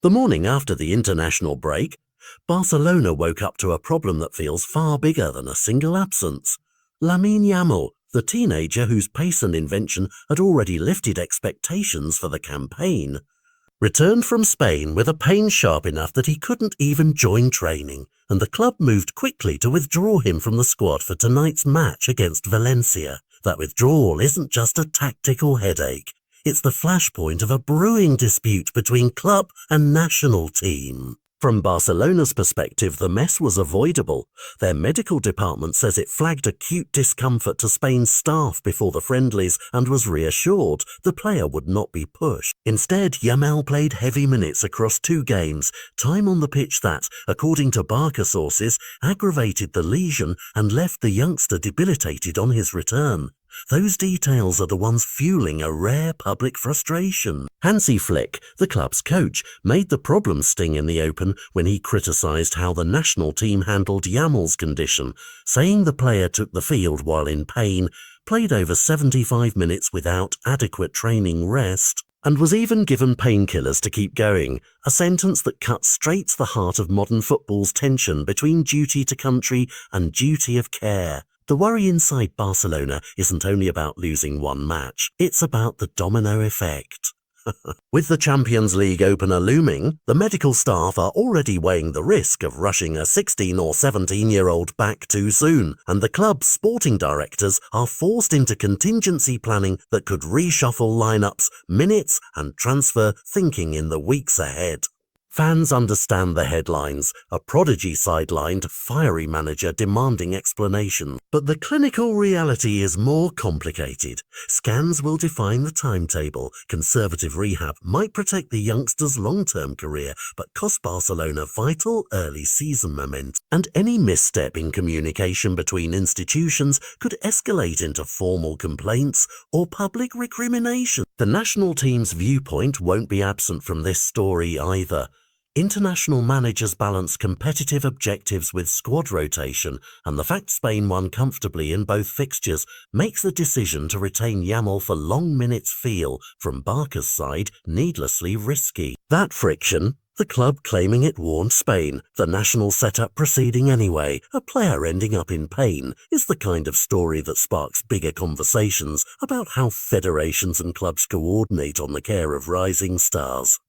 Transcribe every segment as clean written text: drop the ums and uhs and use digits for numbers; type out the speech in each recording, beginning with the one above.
The morning after the international break, Barcelona woke up to a problem that feels far bigger than a single absence. Lamine Yamal, the teenager whose pace and invention had already lifted expectations for the campaign, returned from Spain with a pain sharp enough that he couldn't even join training, and the club moved quickly to withdraw him from the squad for tonight's match against Valencia. That withdrawal isn't just a tactical headache. It's the flashpoint of a brewing dispute between club and national team. From Barcelona's perspective, the mess was avoidable. Their medical department says it flagged acute discomfort to Spain's staff before the friendlies and was reassured the player would not be pushed. Instead, Yamal played heavy minutes across 2 games, time on the pitch that, according to Barca sources, aggravated the lesion and left the youngster debilitated on his return. Those details are the ones fueling a rare public frustration. Hansi Flick, the club's coach, made the problem sting in the open when he criticised how the national team handled Yamal's condition, saying the player took the field while in pain, played over 75 minutes without adequate training rest, and was even given painkillers to keep going, a sentence that cuts straight to the heart of modern football's tension between duty to country and duty of care. The worry inside Barcelona isn't only about losing one match, it's about the domino effect. With the Champions League opener looming, the medical staff are already weighing the risk of rushing a 16 or 17-year-old back too soon, and the club's sporting directors are forced into contingency planning that could reshuffle lineups, minutes, and transfer thinking in the weeks ahead. Fans understand the headlines, a prodigy sidelined, fiery manager demanding explanation. But the clinical reality is more complicated. Scans will define the timetable. Conservative rehab might protect the youngster's long-term career, but cost Barcelona vital early season momentum. And any misstep in communication between institutions could escalate into formal complaints or public recrimination. The national team's viewpoint won't be absent from this story either. International managers balance competitive objectives with squad rotation, and the fact Spain won comfortably in both fixtures makes the decision to retain Yamal for long minutes feel, from Barca's side, needlessly risky. That friction, the club claiming it warned Spain, the national setup proceeding anyway, a player ending up in pain, is the kind of story that sparks bigger conversations about how federations and clubs coordinate on the care of rising stars.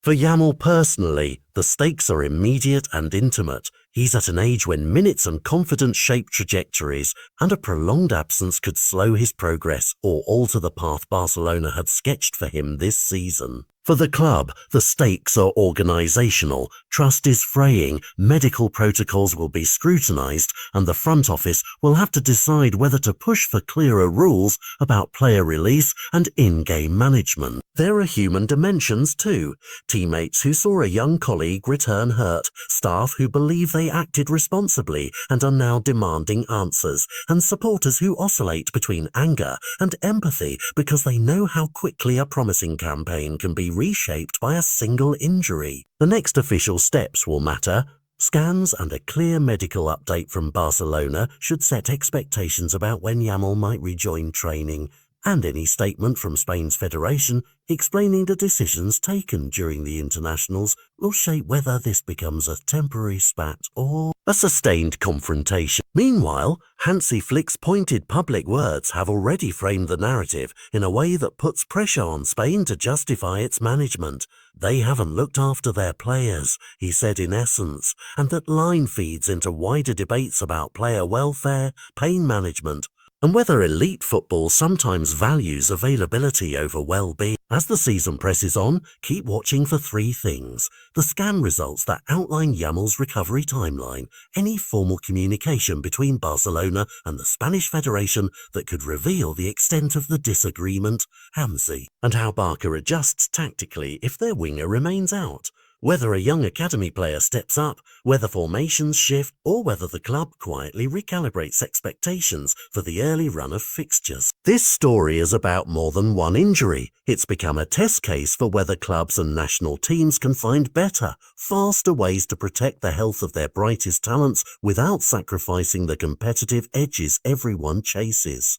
For Yamal personally, the stakes are immediate and intimate. He's at an age when minutes and confidence shape trajectories, and a prolonged absence could slow his progress or alter the path Barcelona had sketched for him this season. For the club, the stakes are organisational. Trust is fraying, medical protocols will be scrutinised, and the front office will have to decide whether to push for clearer rules about player release and in-game management. There are human dimensions too. Teammates who saw a young colleague return hurt, staff who believe they acted responsibly and are now demanding answers, and supporters who oscillate between anger and empathy because they know how quickly a promising campaign can be reshaped by a single injury. The next official steps will matter. Scans and a clear medical update from Barcelona should set expectations about when Yamal might rejoin training, and any statement from Spain's federation explaining the decisions taken during the internationals will shape whether this becomes a temporary spat or a sustained confrontation. Meanwhile, Hansi Flick's pointed public words have already framed the narrative in a way that puts pressure on Spain to justify its management. They haven't looked after their players, he said in essence, and that line feeds into wider debates about player welfare, pain management, and whether elite football sometimes values availability over well-being. As the season presses on, keep watching for 3 things: the scan results that outline Yamal's recovery timeline, any formal communication between Barcelona and the Spanish Federation that could reveal the extent of the disagreement, Hansi, and how Barca adjusts tactically if their winger remains out. Whether a young academy player steps up, whether formations shift, or whether the club quietly recalibrates expectations for the early run of fixtures. This story is about more than one injury. It's become a test case for whether clubs and national teams can find better, faster ways to protect the health of their brightest talents without sacrificing the competitive edges everyone chases.